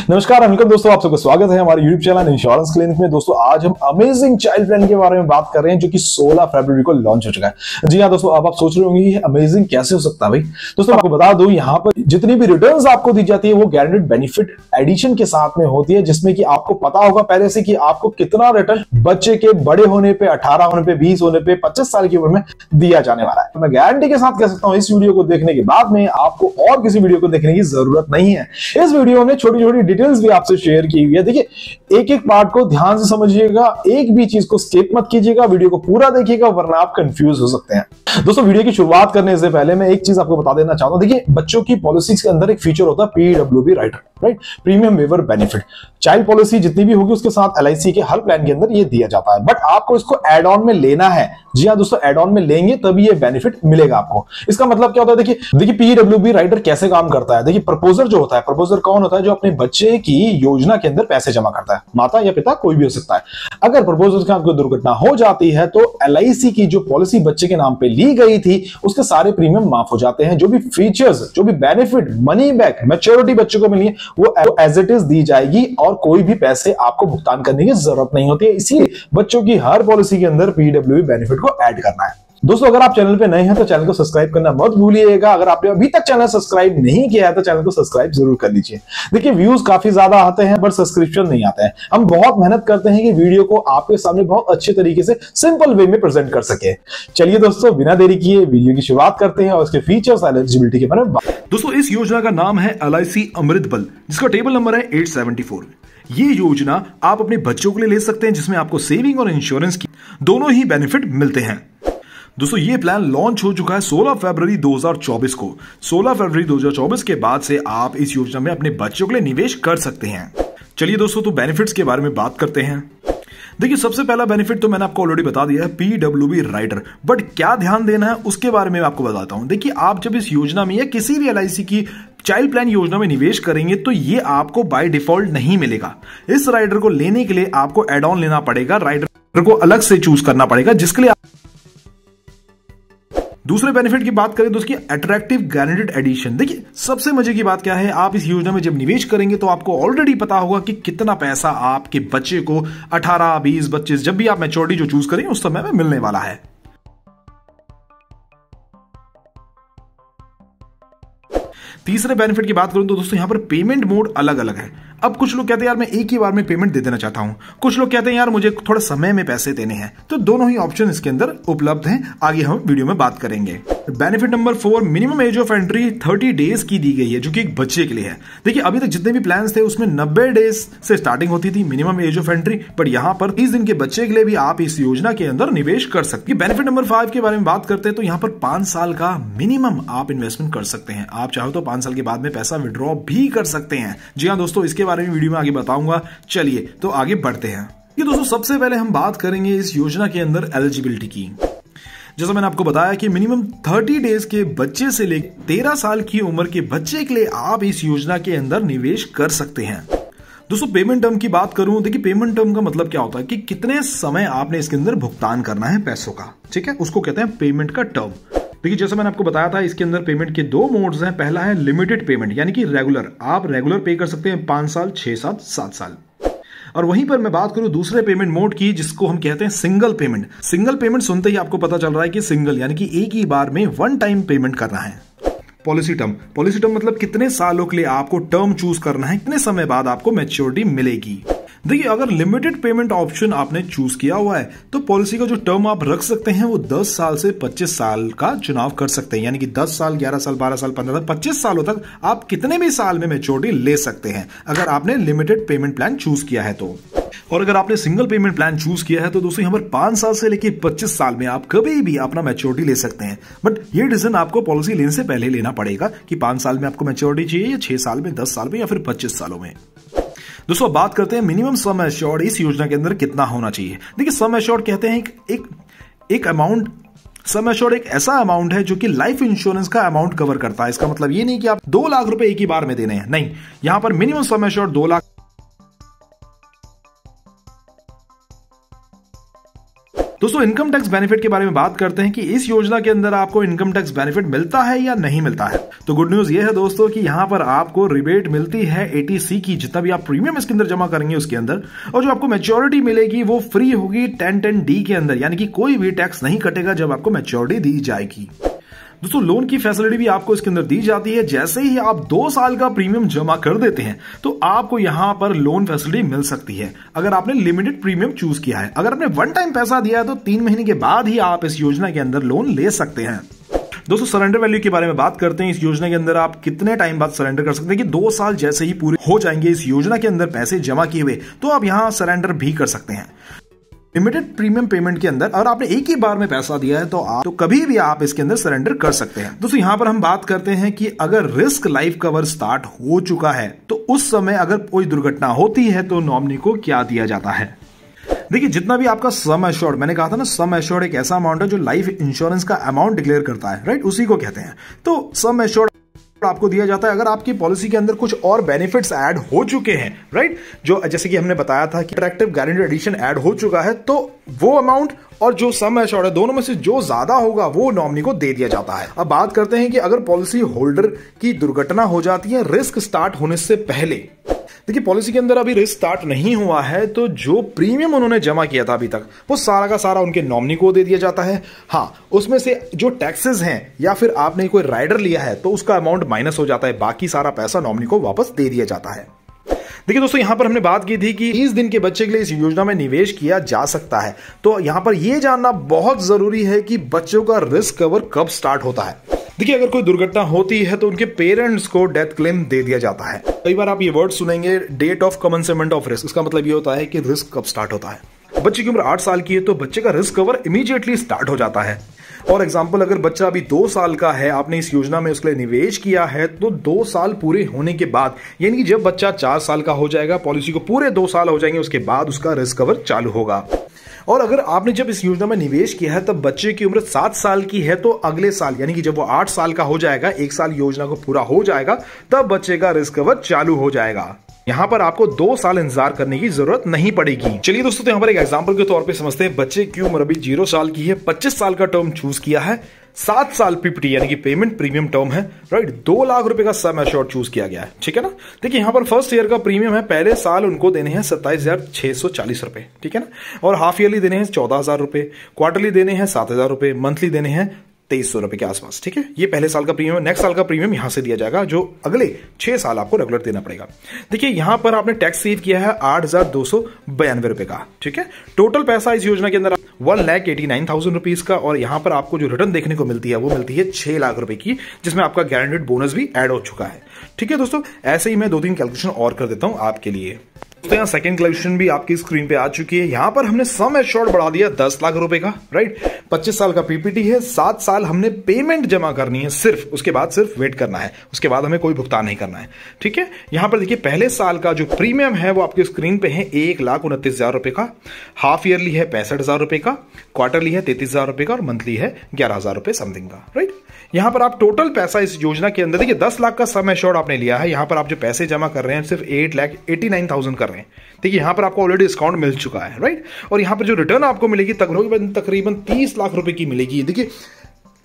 नमस्कार वेलकम दोस्तों, आप सबका स्वागत है हमारे YouTube चैनल इंश्योरेंस क्लिनिक में। दोस्तों आज हम अमेजिंग चाइल्ड प्लान के बारे में बात कर रहे हैं जो कि 16 फरवरी को लॉन्च हो चुका है। जी हाँ दोस्तों, अब आप सोच रहे होंगे ये अमेजिंग कैसे हो सकता है भाई। दोस्तों आपको बता दूं, यहाँ पर जितनी भी रिटर्न्स आपको दी जाती है वो गारंटेड बेनिफिट एडिशन के साथ में होती है, जिसमें कि आपको पता होगा पहले से कि आपको कितना रिटर्न बच्चे के बड़े होने पे, 18 होने पे, 20 होने पे, 25 साल की उम्र में दिया जाने वाला है। मैं गारंटी के साथ कह सकता हूं इस वीडियो को देखने के बाद में आपको और किसी वीडियो को देखने की जरूरत नहीं है। इस वीडियो में छोटी छोटी डिटेल्स भी आपसे शेयर की हुई है। देखिए एक एक पार्ट को ध्यान से समझिएगा, एक भी चीज को स्किप मत कीजिएगा, वीडियो को पूरा देखिएगा वरना आप कंफ्यूज हो सकते हैं। दोस्तों वीडियो की शुरुआत करने से पहले मैं एक चीज आपको बता देना चाहता हूं। देखिए बच्चों की पॉलिसीज के अंदर एक फीचर होता है PWB rider, right, premium waiver benefit. Child policy जितनी भी होगी उसके साथ एलआईसी के हर प्लान के अंदर ये दिया जाता है, बट आपको इसको एड ऑन में लेना है। जी हाँ दोस्तों, एड ऑन में लेंगे तभी ये बेनिफिट मिलेगा आपको। इसका मतलब क्या होता है, देखिए पीडब्ल्यूबी राइडर कैसे काम करता है। देखिए प्रपोजर जो होता है, प्रपोजर कौन होता है, जो अपने बच्चे की योजना के अंदर पैसे जमा करता है, माता या पिता कोई भी हो सकता है। अगर प्रपोजर के साथ कोई दुर्घटना हो जाती है तो एलआईसी की जो पॉलिसी बच्चे के नाम पे ली गई थी उसके सारे प्रीमियम माफ हो जाते हैं। जो भी फीचर्स, जो भी बेनिफिट, मनी बैक, मैच्योरिटी बच्चों को मिली है वो एज इट इज दी जाएगी और कोई भी पैसे आपको भुगतान करने की जरूरत नहीं होती है। इसीलिए बच्चों की हर पॉलिसी के अंदर पीडब्ल्यूबी बेनिफिट को ऐड करना है। दोस्तों अगर आप चैनल पे नए हैं तो चैनल को सब्सक्राइब करना मत भूलिएगा। अगर आपने अभी तक चैनल सब्सक्राइब नहीं किया है तो चैनल को सब्सक्राइब जरूर कर लीजिए। देखिए व्यूज काफी ज्यादा आते हैं बट सब्सक्रिप्शन नहीं आता है। हम बहुत मेहनत करते हैं कि वीडियो को आपके सामने बहुत अच्छे तरीके से सिंपल वे में प्रेजेंट कर सके। चलिए दोस्तों बिना देरी किए वीडियो की शुरुआत करते हैं और उसके फीचर्स, एलिजिबिलिटी के बारे में बात। दोस्तों इस योजना का नाम है एलआईसी अमृत बल, जिसका टेबल नंबर है 874। ये योजना आप अपने बच्चों के लिए ले सकते हैं, जिसमें आपको सेविंग और इंश्योरेंस की दोनों ही बेनिफिट मिलते हैं। दोस्तों ये प्लान लॉन्च हो चुका है 16 फरवरी 2024 को। 16 फरवरी 2024 के बाद से आप इस योजना में अपने बच्चों के लिए निवेश कर सकते हैं। चलिए दोस्तों तो बेनिफिट्स के बारे में बात करते हैं। देखिए सबसे पहला बेनिफिट तो मैंने आपको ऑलरेडी बता दिया है, पीडब्ल्यूबी राइडर, बट क्या ध्यान देना है उसके बारे में आपको बताता हूं। देखिए आप जब इस योजना में या किसी भी एलआईसी की चाइल्ड प्लान योजना में निवेश करेंगे तो ये आपको बाय डिफॉल्ट नहीं मिलेगा। इस राइडर को लेने के लिए आपको एड ऑन लेना पड़ेगा, राइडर को अलग से चूज करना पड़ेगा, जिसके लिए दूसरे बेनिफिट की बात करें तो उसकी अट्रैक्टिव गारंटेड एडिशन। देखिए सबसे मजे की बात क्या है, आप इस योजना में जब निवेश करेंगे तो आपको ऑलरेडी पता होगा कि कितना पैसा आपके बच्चे को 18, 20, 25 जब भी आप मैच्योरिटी जो चूज करेंगे उस समय में मिलने वाला है। तीसरे बेनिफिट की बात करूं तो दोस्तों यहां पर पेमेंट मोड अलग अलग है। अब कुछ लोग कहते हैं यार मैं एक ही बार में पेमेंट दे देना चाहता हूं, कुछ लोग कहते हैं यार मुझे थोड़ा समय में पैसे देने हैं, तो दोनों ही ऑप्शन इसके अंदर उपलब्ध हैं। आगे हम वीडियो में बात करेंगे। Benefit number 4, minimum age of entry 30 days की दी गई है, जो कि एक बच्चे के लिए है। देखिए अभी तक जितने भी प्लान्स थे उसमें 90 डेज से स्टार्टिंग होती थी minimum age of entry, but यहां पर 30 दिन के बच्चे के लिए भी आप इस योजना के अंदर निवेश कर सकते हैं। बेनिफिट नंबर 5 के बारे में बात करते हैं तो यहां पर 5 साल का मिनिमम आप इन्वेस्टमेंट कर सकते हैं। आप चाहो तो 5 साल के बाद में पैसा विड्रॉ भी कर सकते हैं। जी हाँ दोस्तों, इसके बारे में वीडियो में आगे बताऊंगा। चलिए तो आगे बढ़ते हैं। ये दोस्तों सबसे पहले हम बात करेंगे इस योजना के अंदर एलिजिबिलिटी की। जैसा मैंने आपको बताया कि मिनिमम 30 डेज के बच्चे से लेकर 13 साल की उम्र के बच्चे के लिए आप इस योजना के अंदर निवेश कर सकते हैं। दोस्तों पेमेंट टर्म की बात करूं, देखिए पेमेंट टर्म का मतलब क्या होता है कि कितने समय आपने इसके अंदर भुगतान करना है पैसों का, ठीक है, उसको कहते हैं पेमेंट का टर्म। देखिए जैसा मैंने आपको बताया था इसके अंदर पेमेंट के 2 मोड्स हैं। पहला है लिमिटेड पेमेंट, यानी कि रेगुलर, आप रेगुलर पे कर सकते हैं 5 साल, 6 साल, 7 साल। और वहीं पर मैं बात करूं दूसरे पेमेंट मोड की, जिसको हम कहते हैं सिंगल पेमेंट। सिंगल पेमेंट सुनते ही आपको पता चल रहा है कि सिंगल यानी कि एक ही बार में वन टाइम पेमेंट करना है। पॉलिसी टर्म मतलब कितने सालों के लिए आपको टर्म चूज करना है, कितने समय बाद आपको मैच्योरिटी मिलेगी। देखिए अगर लिमिटेड पेमेंट ऑप्शन आपने चूज किया हुआ है तो पॉलिसी का जो टर्म आप रख सकते हैं वो 10 साल से 25 साल का चुनाव कर सकते हैं, यानी कि 10 साल, 11 साल, 12 साल, 15 साल, 25 सालों तक आप कितने भी साल में मैच्योरिटी ले सकते हैं अगर आपने लिमिटेड पेमेंट प्लान चूज किया है तो। और अगर आपने सिंगल पेमेंट प्लान चूज किया है तो दोस्तों यहां पर 5 साल से लेकर 25 साल में आप कभी भी अपना मैच्योरिटी ले सकते हैं। बट ये डिसीजन आपको पॉलिसी लेने से पहले लेना पड़ेगा कि 5 साल में आपको मैच्योरिटी चाहिए या 6 साल में, 10 साल में या फिर 25 सालों में। दोस्तों बात करते हैं मिनिमम सम एश्योर्ड इस योजना के अंदर कितना होना चाहिए। देखिए सम एश्योर्ड कहते हैं एक अमाउंट, सम एश्योर्ड एक ऐसा अमाउंट है जो कि लाइफ इंश्योरेंस का अमाउंट कवर करता है। इसका मतलब ये नहीं कि आप 2 लाख रुपए एक ही बार में देने हैं, नहीं, यहां पर मिनिमम सम एश्योर्ड 2 लाख। तो दोस्तों इनकम टैक्स बेनिफिट के बारे में बात करते हैं कि इस योजना के अंदर आपको इनकम टैक्स बेनिफिट मिलता है या नहीं मिलता है। तो गुड न्यूज ये है दोस्तों कि यहां पर आपको रिबेट मिलती है एटीसी की, जितना भी आप प्रीमियम इसके अंदर जमा करेंगे उसके अंदर, और जो आपको मैच्योरिटी मिलेगी वो फ्री होगी 1010D के अंदर, यानी कि कोई भी टैक्स नहीं कटेगा जब आपको मैच्योरिटी दी जाएगी। दोस्तों लोन की फैसिलिटी भी आपको इसके अंदर दी जाती है। जैसे ही आप 2 साल का प्रीमियम जमा कर देते हैं तो आपको यहां पर लोन फैसिलिटी मिल सकती है, अगर आपने लिमिटेड प्रीमियम चूज किया है। अगर आपने वन टाइम पैसा दिया है तो 3 महीने के बाद ही आप इस योजना के अंदर लोन ले सकते हैं। दोस्तों सरेंडर वैल्यू के बारे में बात करते हैं। इस योजना के अंदर आप कितने टाइम बाद सरेंडर कर सकते हैं कि 2 साल जैसे ही पूरे हो जाएंगे इस योजना के अंदर पैसे जमा किए हुए, तो आप यहां सरेंडर भी कर सकते हैं। लिमिटेड प्रीमियम पेमेंट के अंदर अगर आपने एक ही बार में पैसा दिया है तो कभी भी आप इसके अंदर सरेंडर कर सकते हैं। दोस्तों यहां पर हम बात करते हैं कि अगर रिस्क लाइफ कवर स्टार्ट हो चुका है तो उस समय अगर कोई दुर्घटना होती है तो नॉमिनी को क्या दिया जाता है। देखिए जितना भी आपका सम एश्योर्ड, मैंने कहा था ना सम एश्योर्ड एक ऐसा अमाउंट है जो लाइफ इंश्योरेंस का अमाउंट डिक्लेयर करता है, राइट, उसी को कहते हैं। तो सम एश्योर्ड आपको दिया जाता है अगर आपकी पॉलिसी के अंदर कुछ और बेनिफिट्स ऐड हो चुके हैं, राइट, जो जैसे कि हमने बताया था कि अट्रैक्टिव गारंटी एडिशन ऐड हो चुका है, तो वो अमाउंट और जो सम एश्योर्ड है दोनों में से जो ज्यादा होगा वो नॉमिनी को दे दिया जाता है। अब बात करते हैं कि अगर पॉलिसी होल्डर की दुर्घटना हो जाती है रिस्क स्टार्ट होने से पहले, देखिए पॉलिसी के अंदर अभी रिस्क स्टार्ट नहीं हुआ है तो जो प्रीमियम उन्होंने जमा किया था अभी तक वो सारा का सारा उनके नॉमिनी को दे दिया जाता है। हाँ, उसमें से जो टैक्सेस हैं या फिर आपने कोई राइडर लिया है तो उसका अमाउंट माइनस हो जाता है, बाकी सारा पैसा नॉमिनी को वापस दे दिया जाता है। देखिए दोस्तों यहां पर हमने बात की थी कि 30 दिन के बच्चे के लिए इस योजना में निवेश किया जा सकता है। तो यहां पर यह जानना बहुत जरूरी है कि बच्चों का रिस्क कवर कब स्टार्ट होता है। देखिए अगर कोई दुर्घटना होती है तो उनके पेरेंट्स को डेथ क्लेम दे दिया जाता है। कई बार आप ये वर्ड सुनेंगे date of commencement of risk, इसका मतलब ये होता है कि रिस्क कब स्टार्ट होता है। बच्चे की उम्र 8 साल की है तो बच्चे का रिस्क कवर इमीडिएटली स्टार्ट हो जाता है। और एग्जाम्पल अगर बच्चा अभी 2 साल का है, आपने इस योजना में उसके लिए निवेश किया है, तो 2 साल पूरे होने के बाद यानी कि जब बच्चा 4 साल का हो जाएगा, पॉलिसी को पूरे 2 साल हो जाएंगे, उसके बाद उसका रिस्क कवर चालू होगा। और अगर आपने जब इस योजना में निवेश किया है तब बच्चे की उम्र 7 साल की है तो अगले साल यानी कि जब वो 8 साल का हो जाएगा, 1 साल योजना को पूरा हो जाएगा, तब बच्चे का रिस्क कवर चालू हो जाएगा। यहां पर आपको 2 साल इंतजार करने की जरूरत नहीं पड़ेगी। चलिए दोस्तों तो यहां पर एक एग्जांपल के तौर पे समझते हैं। बच्चे की उम्र अभी 0 साल की है, 25 साल का टर्म चूज किया है, 7 साल पीपीटी यानी कि पेमेंट प्रीमियम टर्म है, राइट, 2 लाख रुपए का सम एश्योर्ड चूज किया गया है, ठीक है ना। देखिए यहां पर फर्स्ट ईयर का प्रीमियम है, पहले साल उनको देने हैं 27,640 रुपए, ठीक है ना, और हाफ ईयरली देने हैं 14,000 रुपए, क्वार्टरली देने हैं 7,000 रुपए, मंथली देने हैं 2300 रुपए के आसपास, ठीक है। ये पहले साल का प्रीमियम है। नेक्स्ट साल का प्रीमियम यहां से दिया जाएगा जो अगले 6 साल आपको रेगुलर देना पड़ेगा। देखिए यहां पर आपने टैक्स सेव किया है 8,292 रुपए का, ठीक है। टोटल पैसा इस योजना के अंदर 1,89,000 रुपीज का, और यहां पर आपको जो रिटर्न देखने को मिलती है वो मिलती है 6 लाख रुपए की, जिसमें आपका गारंटेड बोनस भी ऐड हो चुका है, ठीक है दोस्तों। ऐसे ही मैं 2-3 कैलकुलेशन और कर देता हूं आपके लिए। तो यहाँ सेकंड कैलकुलेशन भी आपकी स्क्रीन पे आ चुकी है। यहां पर हमने सम एश्योर्ड बढ़ा दिया 10 लाख रुपए का, राइट, 25 साल का पीपीटी है, 7 साल हमने पेमेंट जमा करनी है सिर्फ, उसके बाद सिर्फ वेट करना है, उसके बाद हमें कोई भुगतान नहीं करना है, ठीक है। यहां पर देखिए पहले साल का जो प्रीमियम है वो आपके स्क्रीन पे है 1,29,000 रुपए का, हाफ ईयरली है 65,000 रुपए का, क्वार्टरली है 33,000 रुपए का, और मंथली है 11,000 रुपए समथिंग का, राइट। यहां पर आप टोटल पैसा इस योजना के अंदर देखिए 10 लाख का सम एश्योर्ड आपने लिया है, यहां पर आप जो पैसे जमा कर रहे हैं सिर्फ 8,89,000 कर रहे हैं। देखिए यहां पर आपको ऑलरेडी डिस्काउंट मिल चुका है, राइट, और यहां पर जो रिटर्न आपको मिलेगी तकरीबन 30 लाख रुपए की मिलेगी। देखिए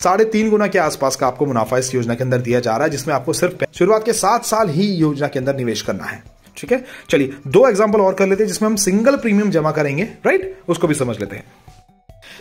3.5 गुना के आसपास का आपको मुनाफा इस योजना के अंदर दिया जा रहा है, जिसमें आपको सिर्फ शुरुआत के 7 साल ही योजना के अंदर निवेश करना है, ठीक है। चलिए 2 एग्जाम्पल और कर लेते हैं जिसमें हम सिंगल प्रीमियम जमा करेंगे, राइट, उसको भी समझ लेते हैं।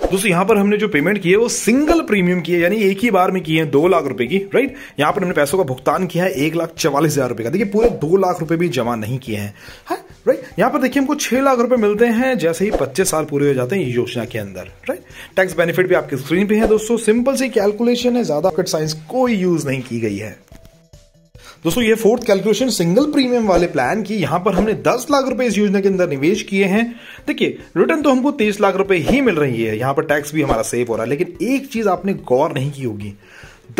दोस्तों यहां पर हमने जो पेमेंट की है वो सिंगल प्रीमियम की है, यानी एक ही बार में की है 2 लाख रुपए की, राइट। यहां पर हमने पैसों का भुगतान किया है 1,44,000 रुपए का। देखिए पूरे 2 लाख रुपए भी जमा नहीं किए हैं, राइट। यहां पर देखिए हमको 6 लाख रुपए मिलते हैं जैसे ही 25 साल पूरे हो जाते हैं योजना के अंदर, राइट। टैक्स बेनिफिट भी आपकी स्क्रीन पे है दोस्तों, सिंपल सी कैलकुलेशन है, ज्यादा रॉकेट साइंस कोई यूज नहीं की गई है। दोस्तों ये 4th कैलकुलेशन सिंगल प्रीमियम वाले प्लान की, यहां पर हमने 10 लाख रुपए इस योजना के अंदर निवेश किए हैं। देखिए रिटर्न तो हमको 23 लाख रुपए ही मिल रही है, यहां पर टैक्स भी हमारा सेव हो रहा है, लेकिन एक चीज आपने गौर नहीं की होगी,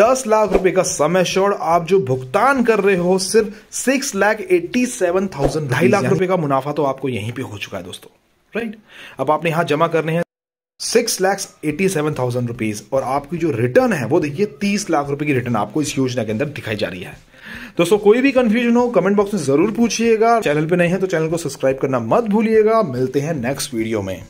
10 लाख रुपए का सम एश्योर्ड आप जो भुगतान कर रहे हो सिर्फ 6,87,000, 2.5 लाख रुपए का मुनाफा तो आपको यहीं पे हो चुका है दोस्तों, राइट। अब आपने यहां जमा करने हैं 6,87,000 रुपीज, और आपकी जो रिटर्न है वो देखिए 30 लाख रुपए की रिटर्न आपको इस योजना के अंदर दिखाई जा रही है। दोस्तों कोई भी कंफ्यूजन हो कमेंट बॉक्स में जरूर पूछिएगा। चैनल पे नए हैं तो चैनल को सब्सक्राइब करना मत भूलिएगा। मिलते हैं नेक्स्ट वीडियो में।